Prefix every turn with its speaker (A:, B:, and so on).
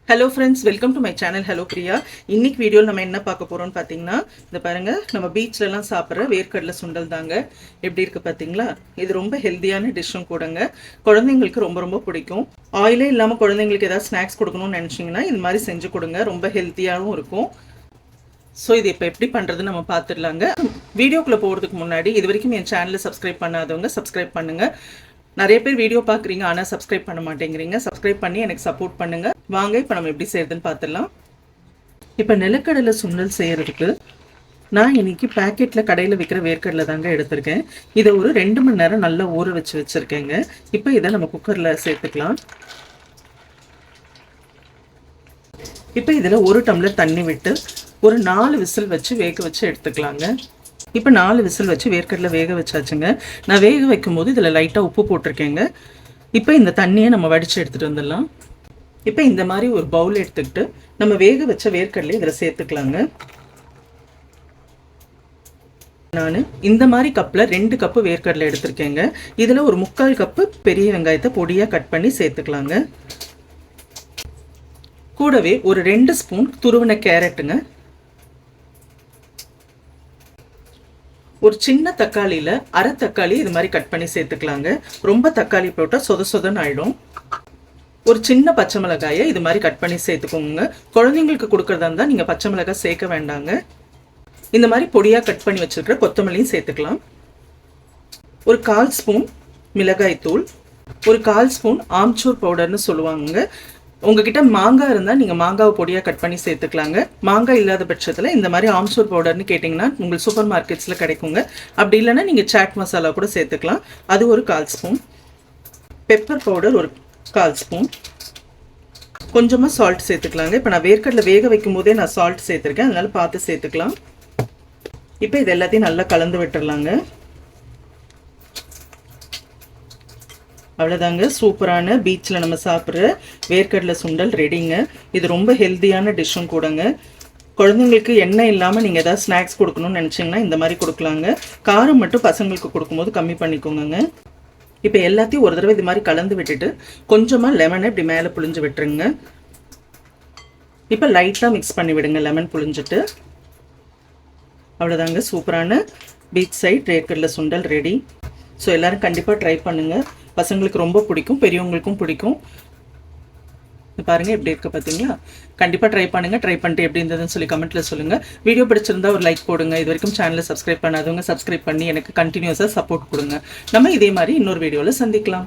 A: Hello friends, welcome to my channel. Hello Priya. இன்னைக்கு வீடியோவில் நம்ம என்ன பார்க்க போகிறோம்னு பார்த்தீங்கன்னா, இந்த பாருங்கள், நம்ம பீச்லலாம் சாப்பிட்ற வேர்க்கடலை சுண்டல் தாங்க. எப்படி இருக்குது பார்த்தீங்களா? இது ரொம்ப ஹெல்த்தியான டிஷ்ஷும் கூடங்க. குழந்தைங்களுக்கு ரொம்ப ரொம்ப பிடிக்கும். ஆயிலே இல்லாமல் குழந்தைங்களுக்கு ஏதாவது ஸ்நாக்ஸ் கொடுக்கணும்னு நினச்சிங்கன்னா இந்த மாதிரி செஞ்சு கொடுங்க. ரொம்ப ஹெல்த்தியாகவும் இருக்கும். ஸோ இது இப்போ எப்படி பண்ணுறதுன்னு நம்ம பார்த்துடலாங்க. வீடியோக்குள்ளே போகிறதுக்கு முன்னாடி இது வரைக்கும் என் சேனலை சப்ஸ்கிரைப் பண்ணாதவங்க சப்ஸ்கிரைப் பண்ணுங்கள். நிறைய பேர் வீடியோ பார்க்குறீங்க, ஆனால் சப்ஸ்கிரைப் பண்ண மாட்டேங்கிறீங்க. சப்ஸ்கிரைப் பண்ணி எனக்கு சப்போர்ட் பண்ணுங்கள். வாங்க இப்போ நம்ம எப்படி செய்யறதுன்னு பார்த்துடலாம். இப்போ நிலக்கடலை சுண்டல் செய்கிறதுக்கு நான் இன்னைக்கு பேக்கெட்டில் கடையில் விற்கிற வேர்க்கடலை தாங்க எடுத்திருக்கேன். இதை ஒரு 2 மணி நேரம் நல்லா ஊற வச்சுருக்கேங்க. இப்போ இதை நம்ம குக்கரில் சேர்த்துக்கலாம். இப்போ இதில் 1 டம்ளர் தண்ணி விட்டு ஒரு 4 விசில் வச்சு வேக வச்சு எடுத்துக்கலாங்க. இப்போ 4 விசில் வச்சு வேர்க்கடலை வேக வச்சாச்சுங்க. நான் வேக வைக்கும் போது இதில் லைட்டாக உப்பு போட்டிருக்கேங்க. இப்போ இந்த தண்ணியை நம்ம வடித்து எடுத்துகிட்டு வந்துடலாம். இப்போ இந்த மாதிரி ஒரு பவுல் எடுத்துக்கிட்டு நம்ம வேக வச்ச வேர்க்கடலை இதில் சேர்த்துக்கலாங்க. நான் இந்த மாதிரி கப்பில் 2 கப்பு வேர்க்கடலை எடுத்திருக்கேங்க. இதில் ஒரு 3/4 கப்பு பெரிய வெங்காயத்தை பொடியாக கட் பண்ணி சேர்த்துக்கலாங்க. கூடவே ஒரு 2 ஸ்பூன் துருவின கேரட்டுங்க. ஒரு சின்ன தக்காளியில் அரை தக்காளி இது மாதிரி கட் பண்ணி சேர்த்துக்கலாங்க. ரொம்ப தக்காளி போட்டால் சொத சொதன்னு ஆகிடும். ஒரு சின்ன பச்சை மிளகாயை இது மாதிரி கட் பண்ணி சேர்த்துக்கோங்க. குழந்தைங்களுக்கு கொடுக்குறதா இருந்தால் நீங்கள் பச்சை மிளகாய் சேர்க்க வேண்டாங்க. இந்த மாதிரி பொடியாக கட் பண்ணி வச்சுருக்கிற கொத்தமல்லியும் சேர்த்துக்கலாம். ஒரு 1/4 ஸ்பூன் மிளகாய் தூள், ஒரு 1/4 ஸ்பூன் ஆம்ச்சூர் பவுடர்னு சொல்லுவாங்க. உங்ககிட்ட மாங்காய் இருந்தால் நீங்கள் மாங்காவை பொடியாக கட் பண்ணி சேர்த்துக்கலாங்க. மாங்காய் இல்லாத பட்சத்தில் இந்த மாதிரி ஆம்ச்சூர் பவுடர்னு கேட்டிங்கன்னா உங்களுக்கு சூப்பர் மார்க்கெட்ஸில் கிடைக்குங்க. அப்படி இல்லைன்னா நீங்கள் சாட் மசாலா கூட சேர்த்துக்கலாம். அது ஒரு 1/4 ஸ்பூன். பெப்பர் பவுடர் ஒரு 1/4 ஸ்பூன். கொஞ்சமாக சால்ட் சேர்த்துக்கலாங்க. இப்போ நான் வேர்க்கடலை வேக வைக்கும் போதே நான் சால்ட் சேர்த்துருக்கேன், அதனால பார்த்து சேர்த்துக்கலாம். இப்போ இது எல்லாத்தையும் நல்லா கலந்து விட்டுடலாங்க. அவ்வளோதாங்க, சூப்பரான பீச்சில் நம்ம சாப்பிட்ற வேர்க்கடலை சுண்டல் ரெடிங்க. இது ரொம்ப ஹெல்த்தியான டிஷ்ஷும் கூடங்க. குழந்தைங்களுக்கு எண்ணெய் இல்லாமல் நீங்கள் ஏதாவது ஸ்நாக்ஸ் கொடுக்கணும்னு நினச்சிங்கன்னா இந்த மாதிரி கொடுக்கலாங்க. காரம் மட்டும் பசங்களுக்கு கொடுக்கும்போது கம்மி பண்ணிக்கோங்க. இப்போ எல்லாத்தையும் ஒரு தடவை இது மாதிரி கலந்து விட்டுட்டு கொஞ்சமாக லெமனை இப்படி மேலே புழிஞ்சு விட்டுருங்க. இப்போ லைட்டாக மிக்ஸ் பண்ணி விடுங்க லெமன் புழிஞ்சிட்டு. அவ்வளோதாங்க, சூப்பரான பீச் சைட் வேர்க்கடலை சுண்டல் ரெடி. ஸோ எல்லோரும் கண்டிப்பாக ட்ரை பண்ணுங்கள். பசங்களுக்கு ரொம்ப பிடிக்கும், பெரியவங்களுக்கும் பிடிக்கும். பாருங்கள் எப்படி இருக்குது பார்த்தீங்களா? கண்டிப்பாக ட்ரை பண்ணுங்கள். ட்ரை பண்ணிட்டு எப்படி இருந்ததுன்னு சொல்லி கமெண்ட்டில் சொல்லுங்கள். வீடியோ பிடிச்சிருந்தா ஒரு லைக் போடுங்க. இது வரைக்கும் சேனலை சப்ஸ்கிரைப் பண்ணாதவங்க சப்ஸ்கிரைப் பண்ணி எனக்கு கண்டினியூஸாக சப்போர்ட் கொடுங்க. நம்ம இதே மாதிரி இன்னொரு வீடியோவில் சந்திக்கலாம்.